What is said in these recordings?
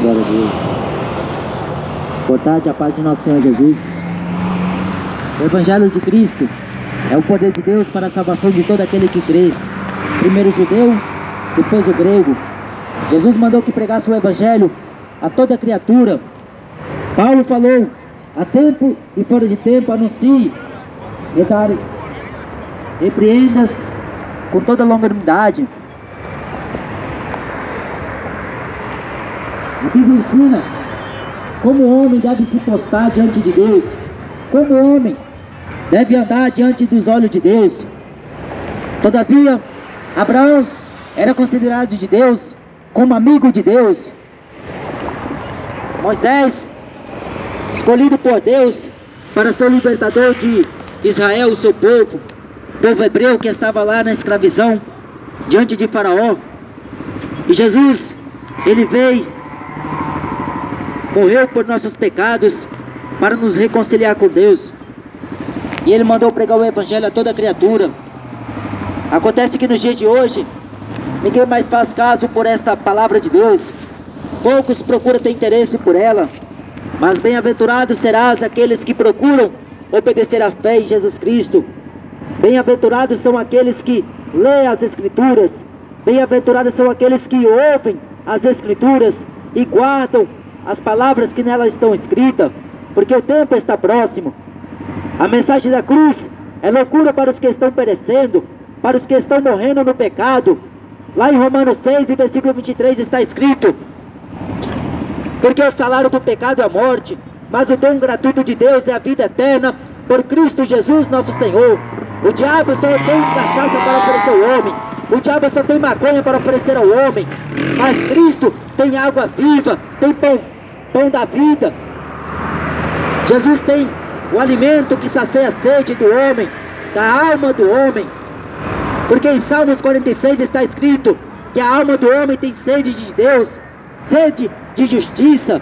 Glória a Deus. Boa tarde, a paz de nosso Senhor Jesus. O Evangelho de Cristo é o poder de Deus para a salvação de todo aquele que crê. Primeiro o judeu, depois o grego. Jesus mandou que pregasse o Evangelho a toda criatura. Paulo falou: a tempo e fora de tempo anuncie, repreendas com toda longanimidade. A Bíblia ensina como o homem deve se postar diante de Deus, como o homem deve andar diante dos olhos de Deus. Todavia, Abraão era considerado de Deus como amigo de Deus. Moisés, escolhido por Deus para ser o libertador de Israel, o seu povo hebreu que estava lá na escravidão, diante de Faraó. E Jesus, ele veio, morreu por nossos pecados, para nos reconciliar com Deus. E ele mandou pregar o Evangelho a toda criatura. Acontece que nos dias de hoje, ninguém mais faz caso por esta palavra de Deus. Poucos procuram ter interesse por ela. Mas bem-aventurados serás aqueles que procuram obedecer à fé em Jesus Cristo. Bem-aventurados são aqueles que leem as Escrituras. Bem-aventurados são aqueles que ouvem as Escrituras e guardam as palavras que nelas estão escritas, porque o tempo está próximo. A mensagem da cruz é loucura para os que estão perecendo, para os que estão morrendo no pecado. Lá em Romanos 6, versículo 23 está escrito: porque o salário do pecado é a morte, mas o dom gratuito de Deus é a vida eterna, por Cristo Jesus nosso Senhor. O diabo só tem cachaça para oferecer ao homem, o diabo só tem maconha para oferecer ao homem, mas Cristo tem água viva, tem pão da vida. Jesus tem o alimento que sacia a sede do homem, da alma do homem. Porque em Salmos 46 está escrito que a alma do homem tem sede de Deus, sede de justiça.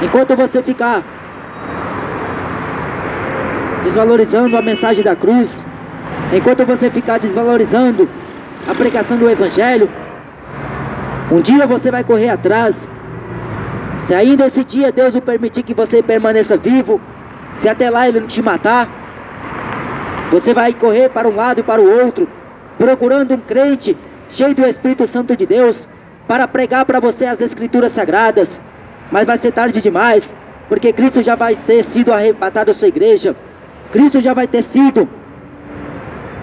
Enquanto você ficar desvalorizando a mensagem da cruz, enquanto você ficar desvalorizando a pregação do Evangelho, um dia você vai correr atrás. Se ainda esse dia Deus o permitir que você permaneça vivo, se até lá Ele não te matar, você vai correr para um lado e para o outro, procurando um crente cheio do Espírito Santo de Deus, para pregar para você as Escrituras Sagradas. Mas vai ser tarde demais, porque Cristo já vai ter sido arrebatado da sua igreja. Cristo já vai ter sido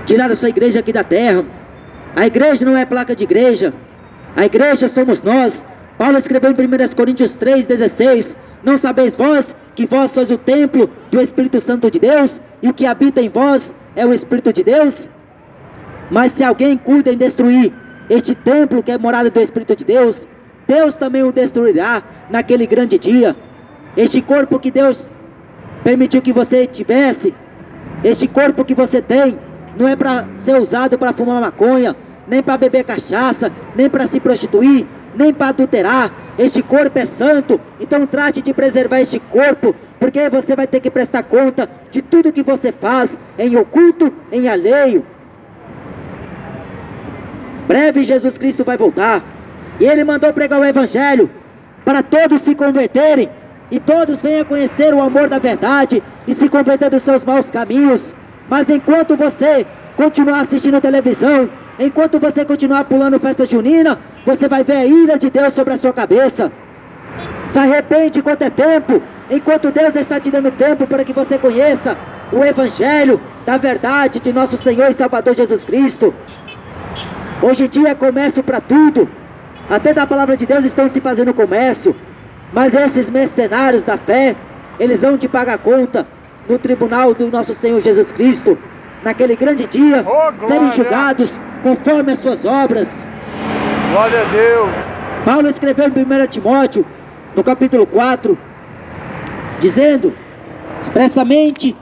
tirado da sua igreja aqui da terra. A igreja não é placa de igreja, a igreja somos nós. Paulo escreveu em 1 Coríntios 3,16: não sabeis vós que vós sois o templo do Espírito Santo de Deus, e o que habita em vós é o Espírito de Deus? Mas se alguém cuida em destruir este templo que é morada do Espírito de Deus, Deus também o destruirá naquele grande dia. Este corpo que Deus permitiu que você tivesse, este corpo que você tem, não é para ser usado para fumar maconha, nem para beber cachaça, nem para se prostituir, nem para adulterar. Este corpo é santo, então trate de preservar este corpo, porque você vai ter que prestar conta de tudo que você faz, em oculto, em alheio. Breve Jesus Cristo vai voltar, e Ele mandou pregar o Evangelho para todos se converterem, e todos venham conhecer o amor da verdade e se converter dos seus maus caminhos. Mas enquanto você continuar assistindo televisão, enquanto você continuar pulando festa junina, você vai ver a ira de Deus sobre a sua cabeça. Se arrepende enquanto é tempo, enquanto Deus está te dando tempo para que você conheça o Evangelho da verdade de nosso Senhor e Salvador Jesus Cristo. Hoje em dia é comércio para tudo, até da palavra de Deus estão se fazendo comércio. Mas esses mercenários da fé, eles vão te pagar conta no tribunal do nosso Senhor Jesus Cristo, naquele grande dia, serem julgados conforme as suas obras. Glória a Deus. Paulo escreveu em 1 Timóteo, no capítulo 4, dizendo expressamente: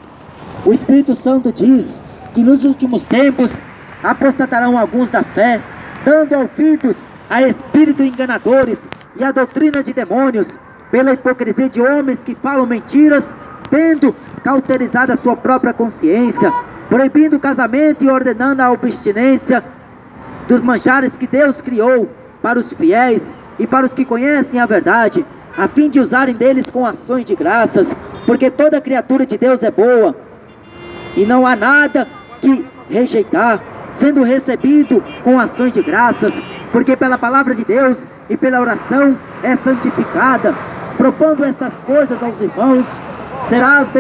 o Espírito Santo diz que nos últimos tempos apostatarão alguns da fé, dando ouvidos a espíritos enganadores e a doutrina de demônios, pela hipocrisia de homens que falam mentiras, tendo cauterizado a sua própria consciência, proibindo o casamento e ordenando a abstinência dos manjares que Deus criou, para os fiéis e para os que conhecem a verdade, a fim de usarem deles com ações de graças, porque toda criatura de Deus é boa, e não há nada que rejeitar, sendo recebido com ações de graças, porque pela palavra de Deus e pela oração é santificada. Propondo estas coisas aos irmãos, serás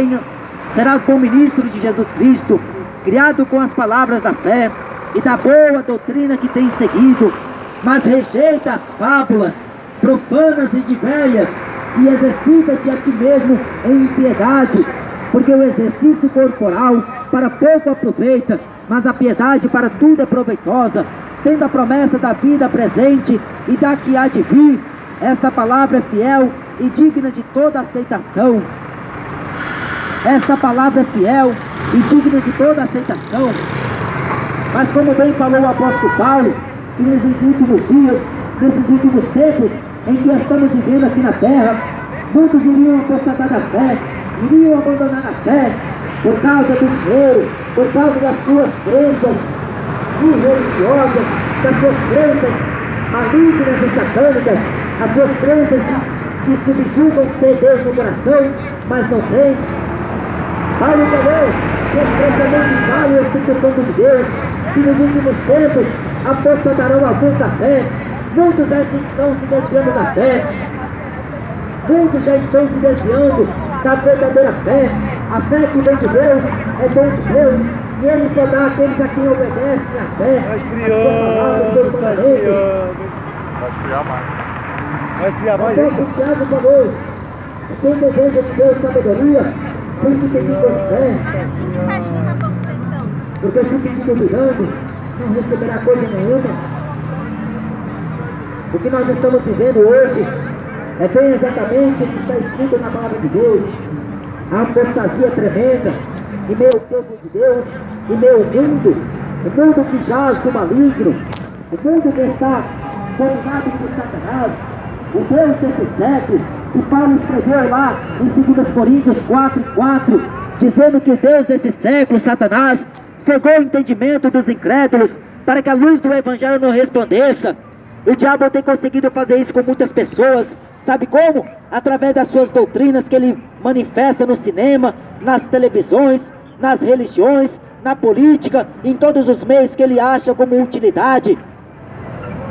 bom ministro de Jesus Cristo, criado com as palavras da fé e da boa doutrina que tens seguido, mas rejeita as fábulas profanas e de velhas, e exercita-te a ti mesmo em impiedade, porque o exercício corporal para pouco aproveita, mas a piedade para tudo é proveitosa, tendo a promessa da vida presente e da que há de vir. Esta palavra é fiel e digna de toda aceitação. Esta palavra é fiel e digna de toda aceitação. Mas como bem falou o apóstolo Paulo, que nesses últimos dias, nesses últimos tempos em que estamos vivendo aqui na terra, muitos iriam apostatar da fé, iriam abandonar a fé, por causa do dinheiro, por causa das suas crenças irreligiosas, das suas crenças malignas e satânicas, as suas crenças que subjugam ter Deus no coração, mas não tem. Paulo falou que expressamente vale a instituição de Deus, que nos últimos tempos apostatarão alguns da fé, muitos já estão se desviando da fé, muitos já estão se desviando da verdadeira fé. A fé que vem de Deus é dom de Deus, e Ele só dá àqueles a quem obedecem a fé, a sua palavra, os seus mandamentos. Vai esfriar mais. Vai esfriar mais. O apóstolo Tiago falou: quem deseja de Deus sabedoria, tem que pedir com fé, porque se pedir duvidando, não receberá coisa nenhuma. O que nós estamos vivendo hoje é bem exatamente o que está escrito na palavra de Deus. A apostasia tremenda em meio ao povo de Deus, em meio ao mundo, o mundo que jaz do maligno, o mundo que está dominado por Satanás, o Deus desse século. E Paulo escreveu lá em 2 Coríntios 4:4, dizendo que o Deus desse século, Satanás, cegou o entendimento dos incrédulos, para que a luz do Evangelho não resplandeça. O diabo tem conseguido fazer isso com muitas pessoas. Sabe como? Através das suas doutrinas que ele manifesta no cinema, nas televisões, nas religiões, na política, em todos os meios que ele acha como utilidade.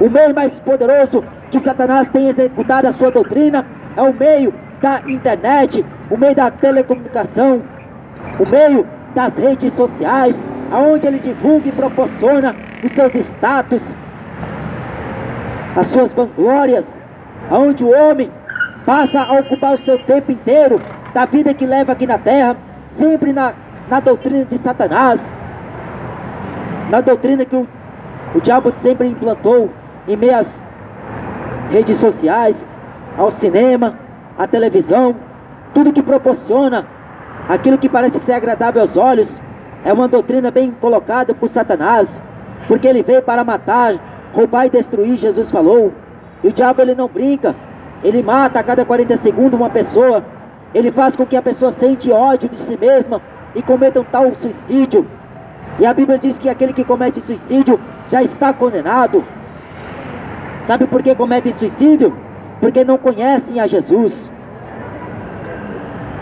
O meio mais poderoso que Satanás tem executado a sua doutrina é o meio da internet, o meio da telecomunicação, o meio das redes sociais, aonde ele divulga e proporciona os seus status, as suas vanglórias, aonde o homem passa a ocupar o seu tempo inteiro da vida que leva aqui na terra, sempre na doutrina de Satanás, na doutrina que o diabo sempre implantou em meio às redes sociais, ao cinema, à televisão. Tudo que proporciona aquilo que parece ser agradável aos olhos é uma doutrina bem colocada por Satanás, porque ele veio para matar, roubar e destruir. Jesus falou. E o diabo, ele não brinca, ele mata a cada 40 segundos uma pessoa, ele faz com que a pessoa sente ódio de si mesma e cometa um tal suicídio. E a Bíblia diz que aquele que comete suicídio já está condenado. Sabe por que cometem suicídio? Porque não conhecem a Jesus.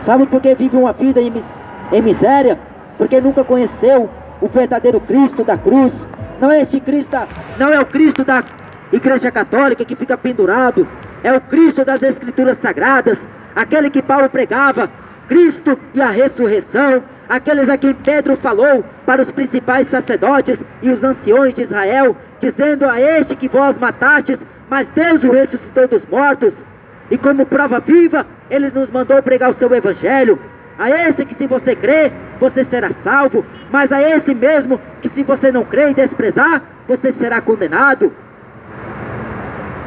Sabe por que vivem uma vida em miséria? Porque nunca conheceu o verdadeiro Cristo da cruz. Não é este Cristo, não é o Cristo da Igreja Católica que fica pendurado. É o Cristo das Escrituras Sagradas, aquele que Paulo pregava, Cristo e a ressurreição, aqueles a quem Pedro falou para os principais sacerdotes e os anciões de Israel, dizendo: a este que vós matastes, mas Deus o ressuscitou dos mortos. E como prova viva, ele nos mandou pregar o seu evangelho. A esse que, se você crer, você será salvo, mas a esse mesmo que, se você não crer e desprezar, você será condenado.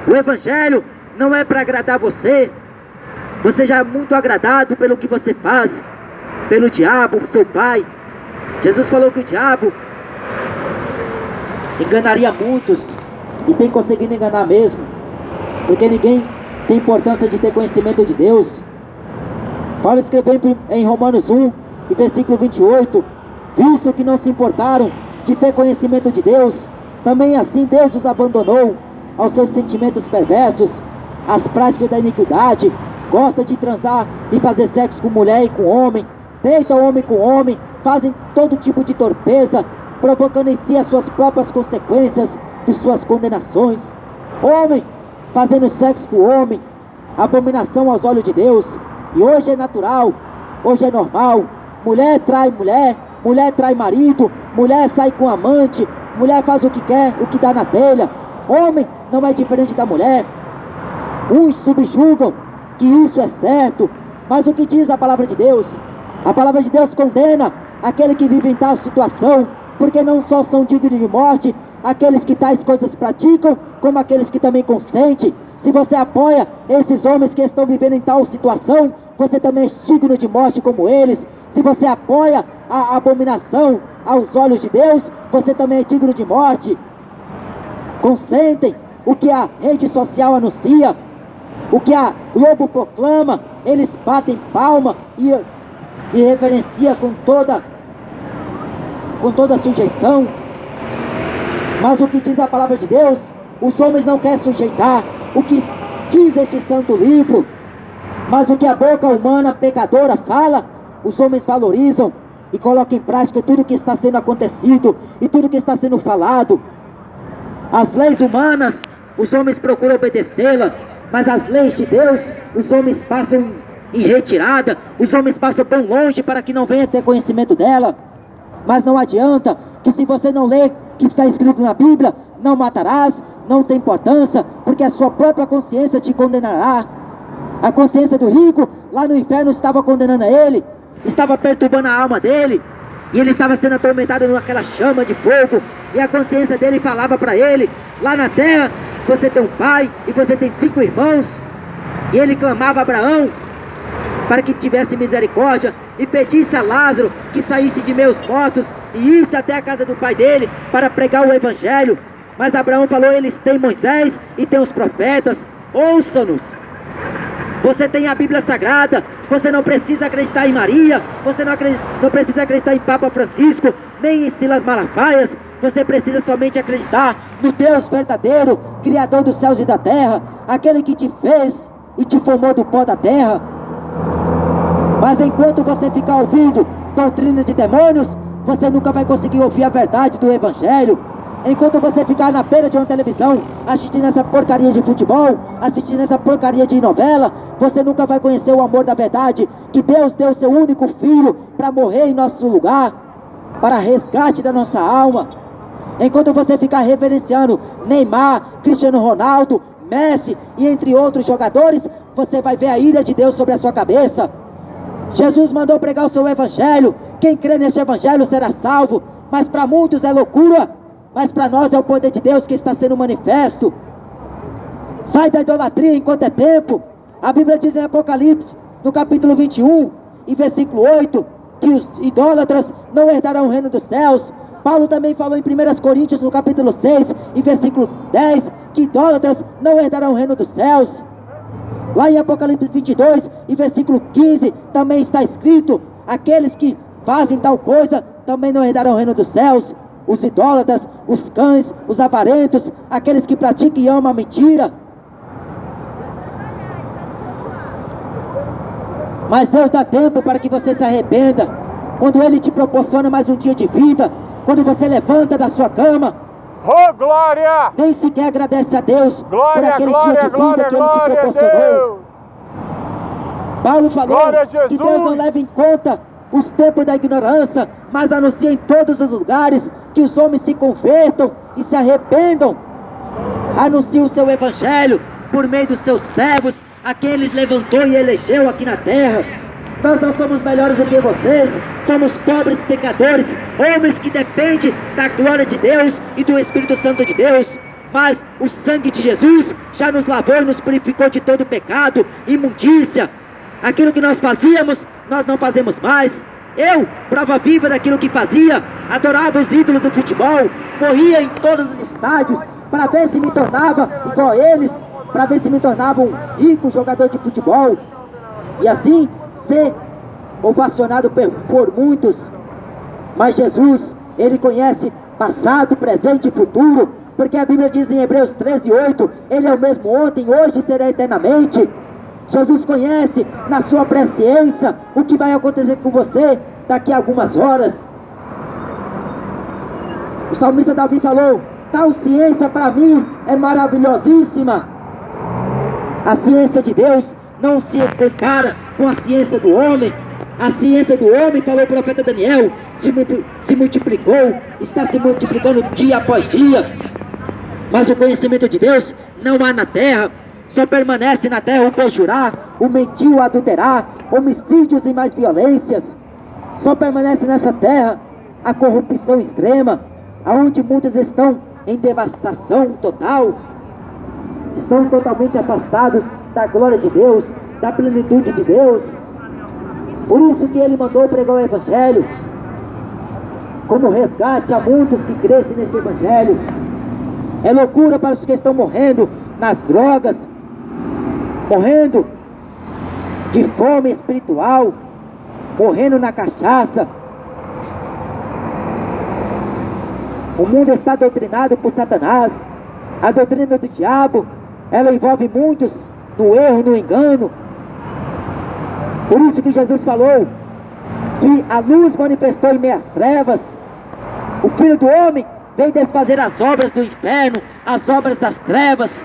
O evangelho não é para agradar você. Você já é muito agradado pelo que você faz, pelo diabo, seu pai. Jesus falou que o diabo enganaria muitos, e tem conseguido enganar mesmo, porque ninguém tem importância de ter conhecimento de Deus. Paulo escreveu em Romanos 1, e versículo 28, visto que não se importaram de ter conhecimento de Deus, também assim Deus os abandonou, aos seus sentimentos perversos, às práticas da iniquidade, gosta de transar e fazer sexo com mulher e com homem, deita homem com homem, fazem todo tipo de torpeza, provocando em si as suas próprias consequências de suas condenações. Homem fazendo sexo com homem, abominação aos olhos de Deus. E hoje é natural, hoje é normal. Mulher trai mulher, mulher trai marido, mulher sai com amante, mulher faz o que quer, o que dá na telha. Homem não é diferente da mulher. Uns subjugam que isso é certo, mas o que diz a palavra de Deus? A palavra de Deus condena aquele que vive em tal situação, porque não só são dignos de morte aqueles que tais coisas praticam, como aqueles que também consentem. Se você apoia esses homens que estão vivendo em tal situação, você também é digno de morte como eles. Se você apoia a abominação aos olhos de Deus, você também é digno de morte. Consentem o que a rede social anuncia, o que a Globo proclama, eles batem palma e reverencia com toda sujeição. Mas o que diz a palavra de Deus, os homens não querem sujeitar o que diz este santo livro, mas o que a boca humana pecadora fala, os homens valorizam e colocam em prática tudo que está sendo acontecido e tudo que está sendo falado. As leis humanas, os homens procuram obedecê-la, mas as leis de Deus, os homens passam em retirada, os homens passam tão longe para que não venha ter conhecimento dela. Mas não adianta, que se você não ler o que está escrito na Bíblia, não matarás, não tem importância, porque a sua própria consciência te condenará. A consciência do rico lá no inferno estava condenando a ele, estava perturbando a alma dele, e ele estava sendo atormentado naquela chama de fogo, e a consciência dele falava para ele: lá na terra você tem um pai e você tem 5 irmãos. E ele clamava a Abraão para que tivesse misericórdia e pedisse a Lázaro que saísse de meus mortos e isse até a casa do pai dele para pregar o evangelho. Mas Abraão falou: eles têm Moisés e têm os profetas, ouçam-nos. Você tem a Bíblia Sagrada, você não precisa acreditar em Maria, você não precisa acreditar em Papa Francisco, nem em Silas Malafaias. Você precisa somente acreditar no Deus verdadeiro, Criador dos céus e da terra, aquele que te fez e te formou do pó da terra. Mas enquanto você ficar ouvindo doutrina de demônios, você nunca vai conseguir ouvir a verdade do Evangelho. Enquanto você ficar na beira de uma televisão, assistindo essa porcaria de futebol, assistindo essa porcaria de novela, você nunca vai conhecer o amor da verdade, que Deus deu seu único filho para morrer em nosso lugar, para resgate da nossa alma. Enquanto você ficar reverenciando Neymar, Cristiano Ronaldo, Messi e entre outros jogadores, você vai ver a ira de Deus sobre a sua cabeça. Jesus mandou pregar o seu evangelho, quem crê neste evangelho será salvo, mas para muitos é loucura, mas para nós é o poder de Deus que está sendo manifesto. Sai da idolatria enquanto é tempo. A Bíblia diz em Apocalipse, no capítulo 21, e versículo 8, que os idólatras não herdarão o reino dos céus. Paulo também falou em 1 Coríntios, no capítulo 6, e versículo 10, que idólatras não herdarão o reino dos céus. Lá em Apocalipse 22, e versículo 15, também está escrito: aqueles que fazem tal coisa também não herdarão o reino dos céus. Os idólatras, os cães, os avarentos, aqueles que praticam e amam a mentira. Mas Deus dá tempo para que você se arrependa. Quando Ele te proporciona mais um dia de vida, quando você levanta da sua cama, oh, glória! Nem sequer agradece a Deus Glória, por aquele glória, dia de vida glória, que Ele te glória a proporcionou. Deus. Paulo falou Glória a Jesus. que Deus não leva em conta os tempos da ignorância, mas anuncia em todos os lugares que os homens se convertam e se arrependam. Anuncia o seu evangelho por meio dos seus servos, a quem Ele levantou e elegeu aqui na terra. Nós não somos melhores do que vocês, somos pobres pecadores, homens que dependem da glória de Deus e do Espírito Santo de Deus. Mas o sangue de Jesus já nos lavou e nos purificou de todo pecado, imundícia. Aquilo que nós fazíamos, nós não fazemos mais. Eu, prova viva daquilo que fazia, adorava os ídolos do futebol, corria em todos os estádios para ver se me tornava igual a eles, para ver se me tornava um rico jogador de futebol, e assim ser ovacionado por muitos. Mas Jesus, Ele conhece passado, presente e futuro, porque a Bíblia diz em Hebreus 13:8, Ele é o mesmo ontem, hoje e será eternamente. Jesus conhece na sua presciência o que vai acontecer com você daqui a algumas horas. O salmista Davi falou: tal ciência para mim é maravilhosíssima. A ciência de Deus não se compara com a ciência do homem. A ciência do homem, falou o profeta Daniel, se multiplicou, está se multiplicando dia após dia. Mas o conhecimento de Deus não há na terra. Só permanece na terra o perjurar, o mentir, o adulterar, homicídios e mais violências. Só permanece nessa terra a corrupção extrema, aonde muitos estão em devastação total, são totalmente afastados da glória de Deus, da plenitude de Deus. Por isso que Ele mandou pregar o Evangelho, como resgate a muitos que crescem nesse Evangelho. É loucura para os que estão morrendo nas drogas, morrendo de fome espiritual, morrendo na cachaça. O mundo está doutrinado por Satanás. A doutrina do diabo, ela envolve muitos no erro, no engano. Por isso que Jesus falou que a luz manifestou em meio às trevas. O Filho do Homem veio desfazer as obras do inferno, as obras das trevas.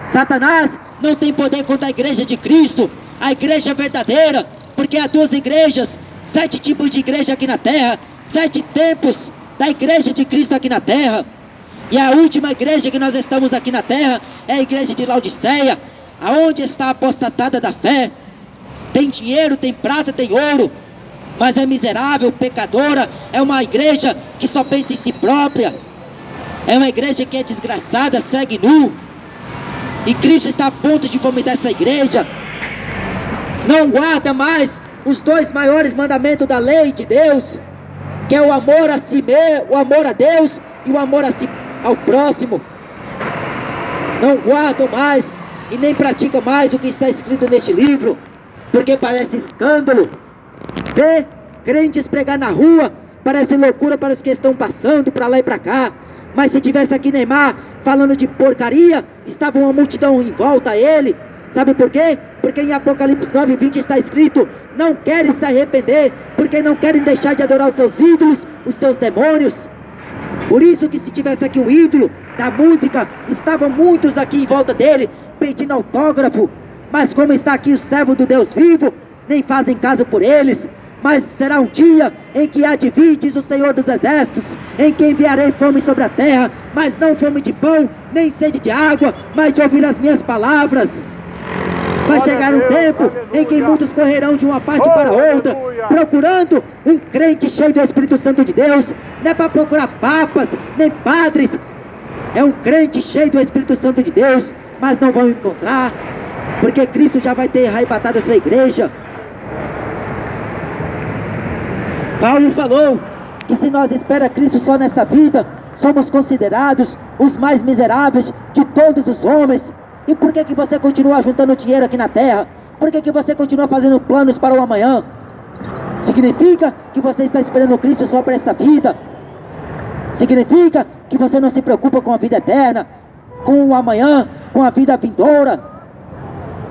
Satanás não tem poder contra a igreja de Cristo, a igreja verdadeira, porque há duas igrejas, 7 tipos de igreja aqui na terra, 7 tempos da igreja de Cristo aqui na terra. E a última igreja que nós estamos aqui na terra é a igreja de Laodiceia, aonde está a apostatada da fé. Tem dinheiro, tem prata, tem ouro, mas é miserável, pecadora. É uma igreja que só pensa em si própria. É uma igreja que é desgraçada, segue nu. E Cristo está a ponto de vomitar essa igreja. Não guarda mais os 2 maiores mandamentos da lei de Deus, que é o amor a si mesmo, o amor a Deus e o amor a si, ao próximo. Não guardam mais e nem praticam mais o que está escrito neste livro, porque parece escândalo. Ver crentes pregar na rua parece loucura para os que estão passando para lá e para cá. Mas se tivesse aqui Neymar falando de porcaria, estava uma multidão em volta a ele. Sabe por quê? Porque em Apocalipse 9:20 está escrito: não querem se arrepender, porque não querem deixar de adorar os seus ídolos, os seus demônios. Por isso que se tivesse aqui um ídolo da música, estavam muitos aqui em volta dele, pedindo autógrafo. Mas como está aqui o servo do Deus vivo, nem fazem caso por eles. Mas será um dia em que há de vir, diz o Senhor dos Exércitos, em que enviarei fome sobre a terra, mas não fome de pão, nem sede de água, mas de ouvir as minhas palavras. Vai chegar um tempo em que muitos correrão de uma parte para outra, procurando um crente cheio do Espírito Santo de Deus. Não é para procurar papas, nem padres. É um crente cheio do Espírito Santo de Deus, mas não vão encontrar, porque Cristo já vai ter arrebatado a sua igreja. Paulo falou que se nós esperamos Cristo só nesta vida, somos considerados os mais miseráveis de todos os homens. E por que você continua juntando dinheiro aqui na terra? Por que você continua fazendo planos para o amanhã? Significa que você está esperando Cristo só para esta vida? Significa que você não se preocupa com a vida eterna, com o amanhã, com a vida vindoura?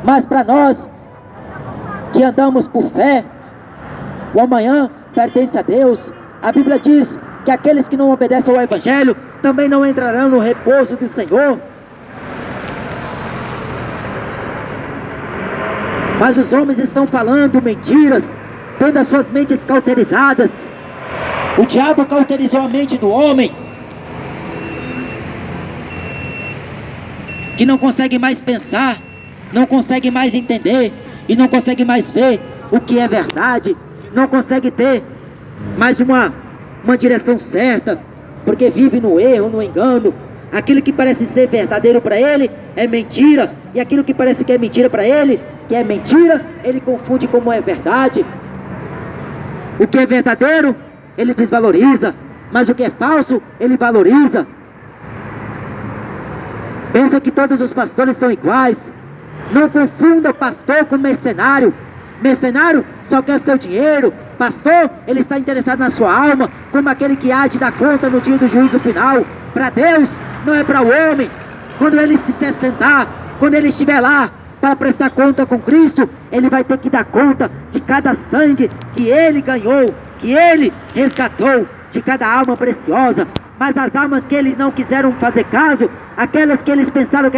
Mas para nós que andamos por fé, o amanhã pertence a Deus. A Bíblia diz que aqueles que não obedecem ao Evangelho também não entrarão no repouso do Senhor. Mas os homens estão falando mentiras, tendo as suas mentes cauterizadas. O diabo cauterizou a mente do homem, que não consegue mais pensar, não consegue mais entender e não consegue mais ver o que é verdade. Não consegue ter mais uma direção certa, porque vive no erro, no engano. Aquilo que parece ser verdadeiro para ele é mentira, e aquilo que parece que é mentira para ele, que é mentira, ele confunde como é verdade. O que é verdadeiro, ele desvaloriza, mas o que é falso, ele valoriza. Pensa que todos os pastores são iguais. Não confunda pastor com mercenário. Mercenário só quer seu dinheiro. Pastor, ele está interessado na sua alma, como aquele que há de dar conta no dia do juízo final. Para Deus, não é para o homem. Quando ele se sentar, quando ele estiver lá para prestar conta com Cristo, ele vai ter que dar conta de cada sangue que ele ganhou, que ele resgatou, de cada alma preciosa. Mas as almas que eles não quiseram fazer caso, aquelas que eles pensaram que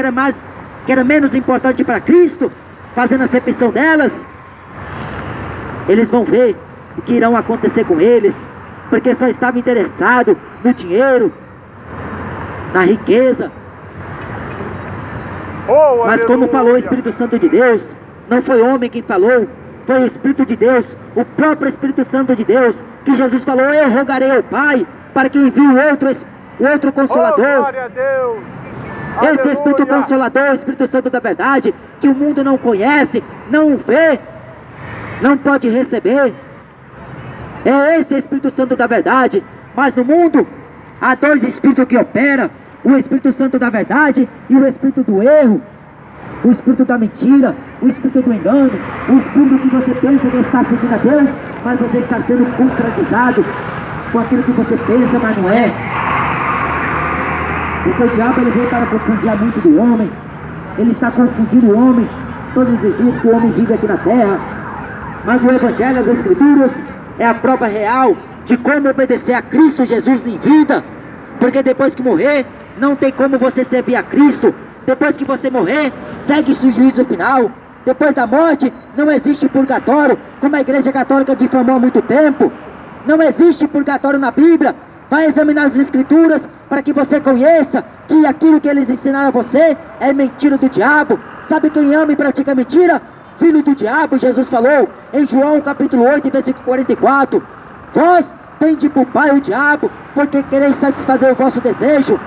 era menos importante para Cristo, fazendo acepção delas, eles vão ver o que irão acontecer com eles, porque só estavam interessados no dinheiro, na riqueza. Mas como falou o Espírito Santo de Deus, não foi homem quem falou, foi o Espírito de Deus, o próprio Espírito Santo de Deus, que Jesus falou: eu rogarei ao Pai para que envie o outro Consolador. Glória a Deus. Esse Espírito Consolador, o Espírito Santo da verdade, que o mundo não conhece, não vê, não pode receber. É esse Espírito Santo da verdade. Mas no mundo há dois Espíritos que operam: o Espírito Santo da verdade e o Espírito do erro, o Espírito da mentira, o Espírito do engano, o Espírito que você pensa que está seguindo a Deus, mas você está sendo concretizado com aquilo que você pensa, mas não é. Porque o diabo ele veio para confundir a mente do homem. Ele está confundindo o homem todos os dias que o homem vive aqui na terra. Mas o Evangelho, as Escrituras, é a prova real de como obedecer a Cristo Jesus em vida. Porque depois que morrer, não tem como você servir a Cristo. Depois que você morrer, segue-se o juízo final. Depois da morte, não existe purgatório, como a Igreja Católica difamou há muito tempo. Não existe purgatório na Bíblia. Vai examinar as Escrituras para que você conheça que aquilo que eles ensinaram a você é mentira do diabo. Sabe quem ama e pratica mentira? Filho do diabo. Jesus falou em João capítulo 8, versículo 44: vós tende por pai o diabo, porque quereis satisfazer o vosso desejo.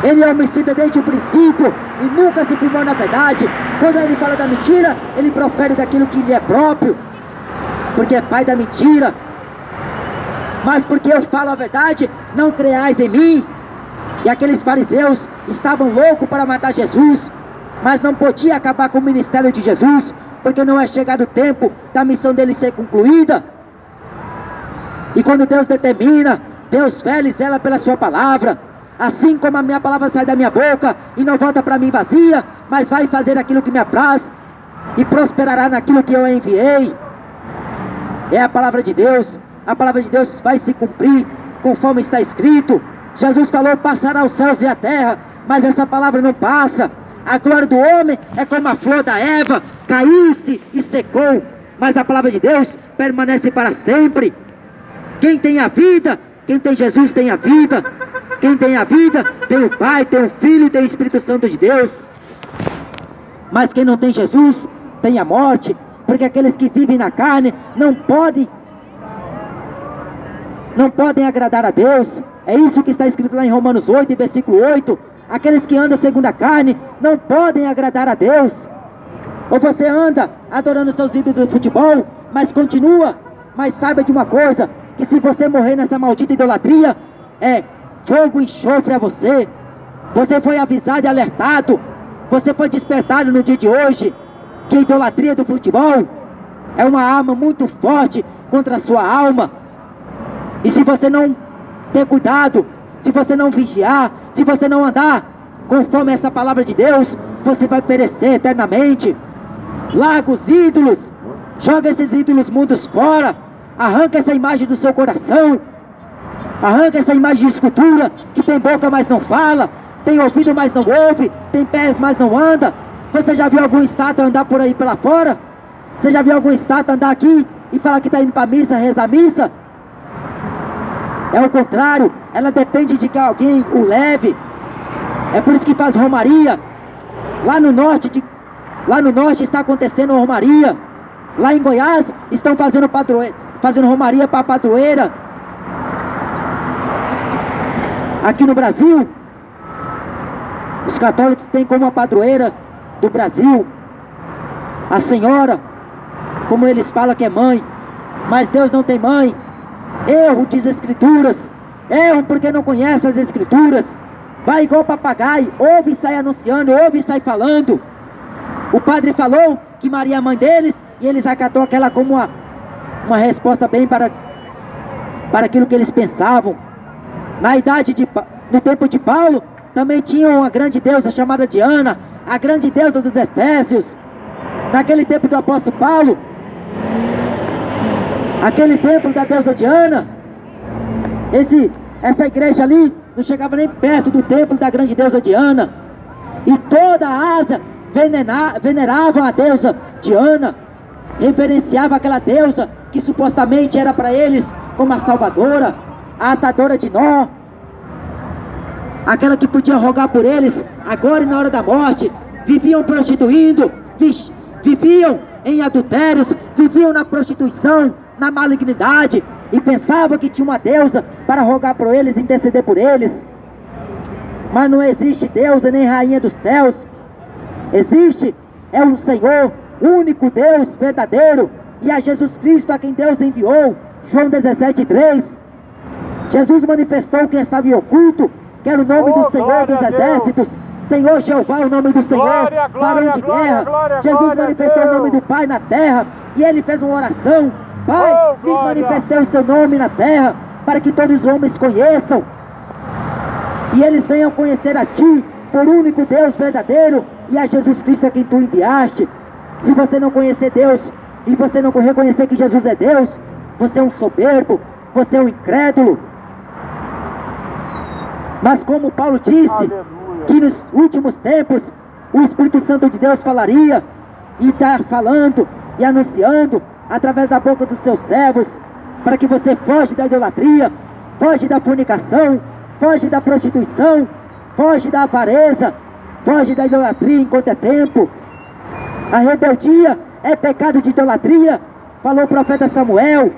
Ele é homicida desde o princípio e nunca se firmou na verdade. Quando ele fala da mentira, ele profere daquilo que lhe é próprio, porque é pai da mentira. Mas porque eu falo a verdade, não creais em mim. E aqueles fariseus estavam loucos para matar Jesus, mas não podia acabar com o ministério de Jesus, porque não é chegado o tempo da missão dele ser concluída. E quando Deus determina, Deus vela e zela pela sua palavra. Assim como a minha palavra sai da minha boca e não volta para mim vazia, mas vai fazer aquilo que me apraz e prosperará naquilo que eu enviei. É a palavra de Deus. A palavra de Deus vai se cumprir conforme está escrito. Jesus falou: passará os céus e a terra, mas essa palavra não passa. A glória do homem é como a flor da erva, caiu-se e secou, mas a palavra de Deus permanece para sempre. Quem tem a vida, quem tem Jesus tem a vida. Quem tem a vida tem o Pai, tem o Filho e tem o Espírito Santo de Deus. Mas quem não tem Jesus tem a morte, porque aqueles que vivem na carne não podem agradar a Deus. É isso que está escrito lá em Romanos 8, versículo 8. Aqueles que andam segundo a carne não podem agradar a Deus. Ou você anda adorando seus ídolos do futebol, mas continua. Mas saiba de uma coisa, que se você morrer nessa maldita idolatria, é fogo e enxofre a você. Você foi avisado e alertado. Você foi despertado no dia de hoje que a idolatria do futebol é uma arma muito forte contra a sua alma. E se você não ter cuidado, se você não vigiar, se você não andar conforme essa palavra de Deus, você vai perecer eternamente. Larga os ídolos, joga esses ídolos mundos fora, arranca essa imagem do seu coração, arranca essa imagem de escultura que tem boca mas não fala, tem ouvido mas não ouve, tem pés mas não anda. Você já viu algum estátua andar por aí pela fora? Você já viu algum estátua andar aqui e falar que está indo para a missa, rezar a missa? É o contrário, ela depende de que alguém o leve. É por isso que faz romaria. Lá no norte está acontecendo romaria. Lá em Goiás estão fazendo romaria para a padroeira. Aqui no Brasil, os católicos têm como a padroeira do Brasil a senhora, como eles falam que é mãe, mas Deus não tem mãe. Erro, diz as Escrituras. Erro porque não conhece as Escrituras. Vai igual papagaio, ouve e sai anunciando, ouve e sai falando. O padre falou que Maria é a mãe deles, e eles acatou aquela como uma resposta bem para aquilo que eles pensavam. No tempo de Paulo, também tinha uma grande deusa chamada Diana, a grande deusa dos Efésios. Naquele tempo do apóstolo Paulo, aquele templo da deusa Diana, essa igreja ali não chegava nem perto do templo da grande deusa Diana. E toda a Ásia venerava a deusa Diana, reverenciava aquela deusa que supostamente era para eles como a salvadora, a atadora de nó, aquela que podia rogar por eles agora e na hora da morte. Viviam prostituindo, viviam em adultérios, viviam na prostituição, na malignidade, e pensavam que tinha uma deusa para rogar por eles, interceder por eles. Mas não existe deusa nem rainha dos céus. Existe, é o Senhor, o único Deus verdadeiro, e a Jesus Cristo a quem Deus enviou. João 17:3. Jesus manifestou que estava em oculto, que era o nome do Senhor dos exércitos, Senhor Jeová, o nome do Senhor, varão de guerra. Jesus manifestou o nome do Pai na terra, e ele fez uma oração: Pai, lhes manifestei o seu nome na terra, para que todos os homens conheçam, e eles venham conhecer a Ti, por único Deus verdadeiro, e a Jesus Cristo a quem Tu enviaste. Se você não conhecer Deus, e você não reconhecer que Jesus é Deus, você é um soberbo, você é um incrédulo. Mas como Paulo disse, que nos últimos tempos o Espírito Santo de Deus falaria, e está falando e anunciando através da boca dos seus servos, para que você foge da idolatria, foge da fornicação, foge da prostituição, foge da avareza, foge da idolatria enquanto é tempo. A rebeldia é pecado de idolatria, falou o profeta Samuel.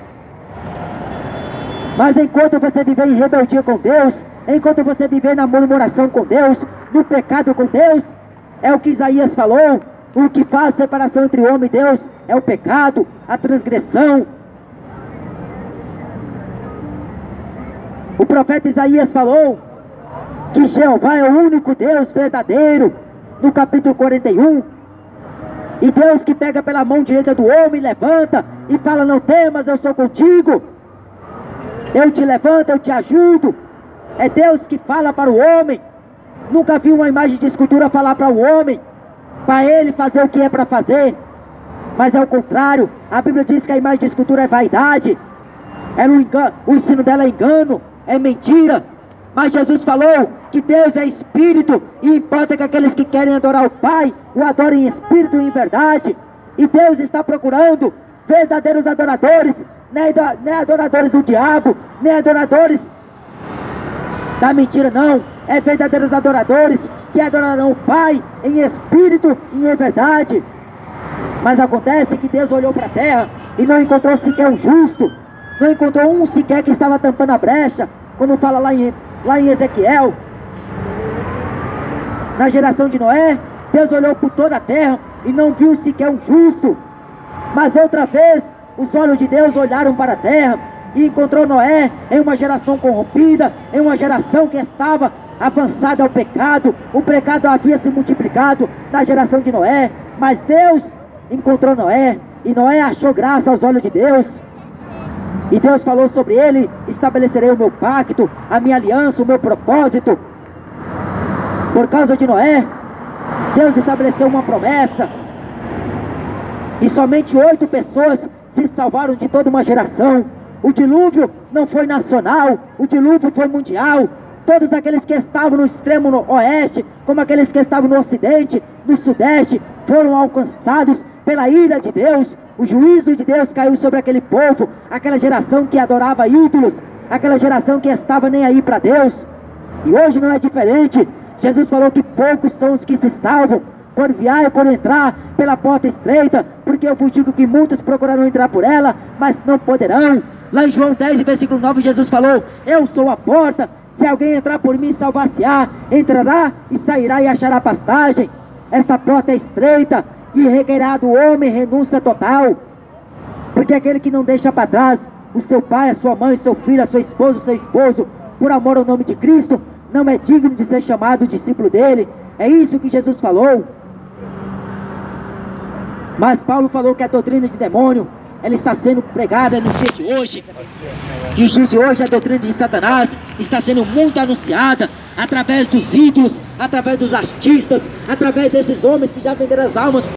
Mas enquanto você viver em rebeldia com Deus, enquanto você viver na murmuração com Deus, no pecado com Deus, é o que Isaías falou: o que faz separação entre o homem e Deus é o pecado, a transgressão. O profeta Isaías falou que Jeová é o único Deus verdadeiro, no capítulo 41. E Deus que pega pela mão direita do homem, levanta e fala: não temas, eu sou contigo, eu te levanto, eu te ajudo. É Deus que fala para o homem. Nunca vi uma imagem de escultura falar para o homem, para ele fazer o que é para fazer. Mas é o contrário. A Bíblia diz que a imagem de escultura é vaidade, o ensino dela é engano, é mentira. Mas Jesus falou que Deus é Espírito, e importa que aqueles que querem adorar o Pai o adorem em Espírito e em verdade. E Deus está procurando verdadeiros adoradores, nem adoradores do diabo, nem adoradores da mentira, não. É verdadeiros adoradores que adorarão o Pai em Espírito e em verdade. Mas acontece que Deus olhou para a terra e não encontrou sequer um justo, não encontrou um sequer que estava tampando a brecha, como fala lá em Ezequiel. Na geração de Noé, Deus olhou por toda a terra e não viu sequer um justo. Mas outra vez, os olhos de Deus olharam para a terra e encontrou Noé em uma geração corrompida, em uma geração que estava avançada ao pecado. O pecado havia se multiplicado na geração de Noé, mas Deus encontrou Noé, e Noé achou graça aos olhos de Deus. E Deus falou sobre ele: estabelecerei o meu pacto, a minha aliança, o meu propósito. Por causa de Noé, Deus estabeleceu uma promessa, e somente 8 pessoas se salvaram de toda uma geração. O dilúvio não foi nacional, o dilúvio foi mundial. Todos aqueles que estavam no extremo oeste, como aqueles que estavam no ocidente, no sudeste, foram alcançados pela ira de Deus. O juízo de Deus caiu sobre aquele povo, aquela geração que adorava ídolos, aquela geração que estava nem aí para Deus. E hoje não é diferente. Jesus falou que poucos são os que se salvam, por enviar e por entrar pela porta estreita, porque eu vos digo que muitos procurarão entrar por ela, mas não poderão. Lá em João 10, versículo 9, Jesus falou: eu sou a porta, se alguém entrar por mim, salvar-se-á, entrará e sairá e achará pastagem. Esta porta é estreita e requerá do homem renúncia total, porque aquele que não deixa para trás o seu pai, a sua mãe, seu filho, a sua esposa, o seu esposo, por amor ao nome de Cristo, não é digno de ser chamado discípulo dele. É isso que Jesus falou. Mas Paulo falou que a doutrina de demônio, ela está sendo pregada no dia de hoje. Que no dia de hoje a doutrina de Satanás está sendo muito anunciada. através dos ídolos, através dos artistas, através desses homens que já venderam as almas